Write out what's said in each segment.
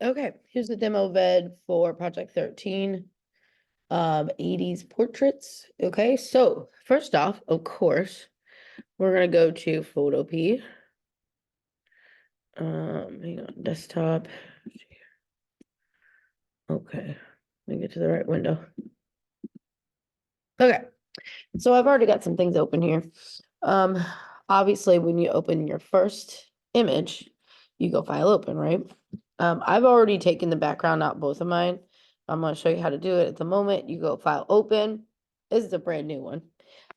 Okay, here's the demo vid for Project 13, 80s portraits. Okay, so first off, of course, we're gonna go to Photopea. Hang on, desktop. Okay, let me get to the right window. Okay, so I've already got some things open here. Obviously, when you open your first image, you go file open, right? I've already taken the background out, both of mine. I'm going to show you how to do it at the moment. You go file open. This is a brand new one.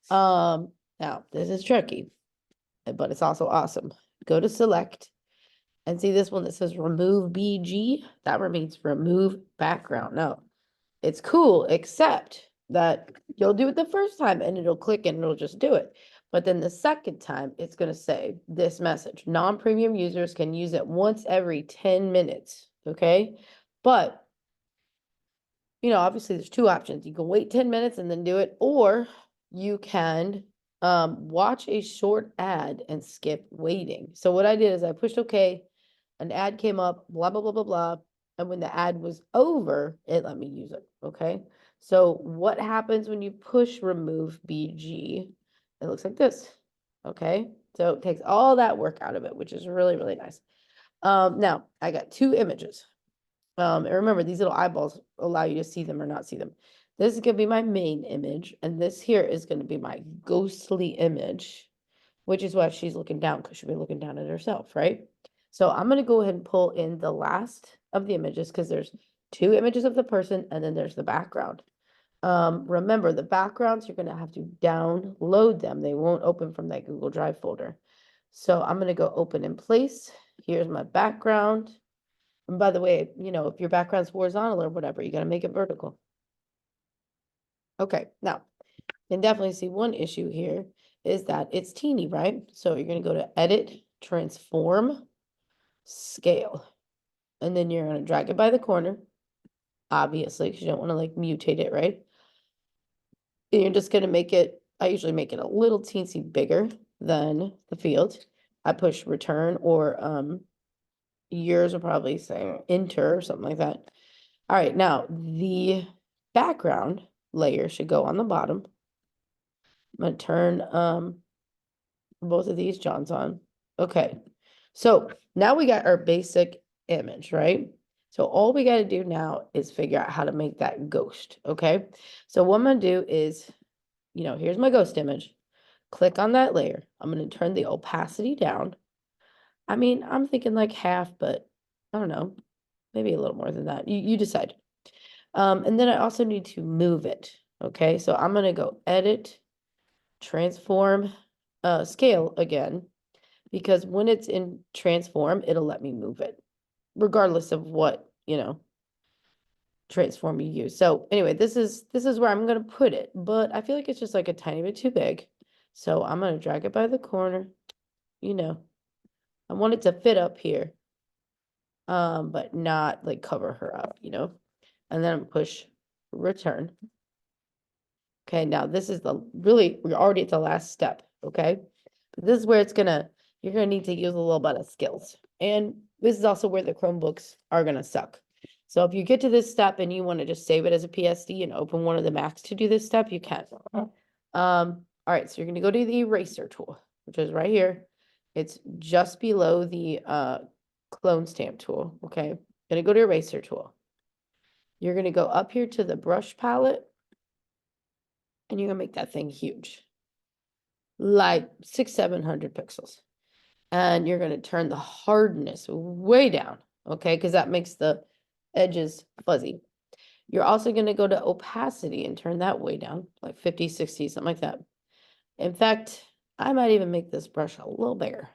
Now this is tricky, but it's also awesome. Go to select and see this one that says remove BG. That means remove background. No, it's cool, except that you'll do it the first time and it'll click and it'll just do it. But then the second time, it's going to say this message. Non-premium users can use it once every 10 minutes. Okay. But, obviously there's two options. You can wait 10 minutes and then do it, or you can watch a short ad and skip waiting. So what I did is I pushed OK, an ad came up, blah, blah, blah, blah, blah. And when the ad was over, it let me use it. Okay. So what happens when you push remove BG? It looks like this. Okay. So it takes all that work out of it, which is really, really nice. Now I got two images. And remember, these little eyeballs allow you to see them or not see them. This is going to be my main image, and this here is going to be my ghostly image, which is why she's looking down, because she'll be looking down at herself, right? So I'm going to go ahead and pull in the last of the images, because there's two images of the person, and then there's the background. Remember, the backgrounds, you're going to have to download them. They won't open from that Google Drive folder. So I'm going to go open in place. Here's my background. And by the way, if your background's horizontal or whatever, you got to make it vertical. Okay, now, you can definitely see one issue here is that it's teeny, right? So you're going to go to Edit, Transform, Scale. And then you're going to drag it by the corner, obviously, because you don't want to mutate it, right? And you're just going to make it, I usually make it a little teensy bigger than the field. I push return, or yours will probably say enter or something like that. All right, now the background layer should go on the bottom. I'm going to turn both of these Johns on. Okay, so now we got our basic image, right? So all we got to do now is figure out how to make that ghost, okay? So what I'm going to do is, here's my ghost image. Click on that layer. I'm going to turn the opacity down. I mean, I'm thinking like half, but I don't know, maybe a little more than that. You decide. And then I also need to move it. Okay, so I'm going to go Edit, Transform, Scale again, because when it's in Transform, it'll let me move it, regardless of what, transform you use. So anyway, this is where I'm going to put it, but I feel like it's just like a tiny bit too big. So I'm going to drag it by the corner. I want it to fit up here, but not cover her up, and then push return. Okay, now this is we're already at the last step, okay? But this is where you're gonna need to use a little bit of skills. And this is also where the Chromebooks are gonna suck. So if you get to this step and you want to just save it as a PSD and open one of the Macs to do this step, you can. All right, so you're gonna go to the eraser tool, which is right here. It's just below the clone stamp tool, okay? Gonna go to eraser tool. You're gonna go up here to the brush palette, and you're gonna make that thing huge, like 600-700 pixels. And you're gonna turn the hardness way down, okay? Because that makes the edges fuzzy. You're also gonna go to opacity and turn that way down, like 50, 60, something like that. In fact, I might even make this brush a little bigger.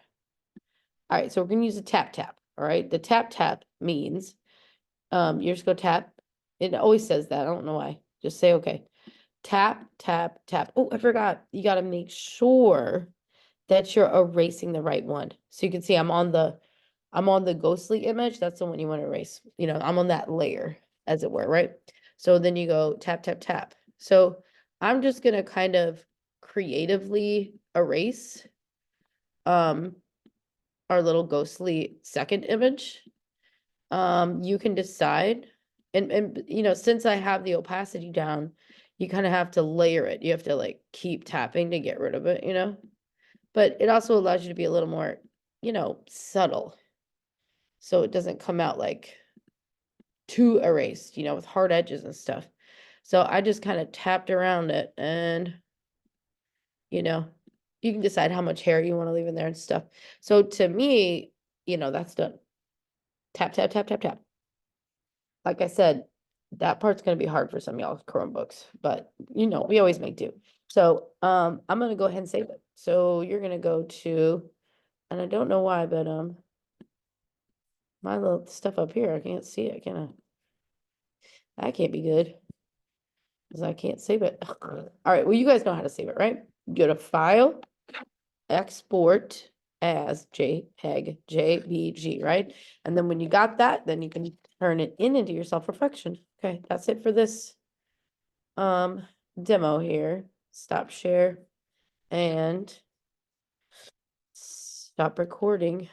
All right, so we're gonna use a tap tap. All right, the tap tap means you're just go tap. It always says that. I don't know why. Just say okay. Tap, tap, tap. Oh, I forgot. You got to make sure that you're erasing the right one. So you can see I'm on the ghostly image. That's the one you want to erase. I'm on that layer, as it were, right? So then you go tap, tap, tap. So I'm just going to kind of creatively erase our little ghostly second image. You can decide, and, you know, since I have the opacity down, you kind of have to layer it. You have to like keep tapping to get rid of it, you know? But it also allows you to be a little more, you know, subtle. So it doesn't come out like too erased, you know, with hard edges and stuff. So I just kind of tapped around it and, you know, you can decide how much hair you want to leave in there and stuff. So to me, you know, that's done. Tap, tap, tap, tap, tap. Like I said, that part's gonna be hard for some of y'all Chromebooks, but you know, we always make do. So, I'm gonna go ahead and save it. So you're gonna go to, and I don't know why, but, my little stuff up here, I can't see it, can I? That can't be good. Cause I can't save it. All right, well, you guys know how to save it, right? Go to File, Export as JPEG, JPG, right? And then when you got that, then you can turn it into your self-reflection. Okay, that's it for this demo here. Stop share and stop recording.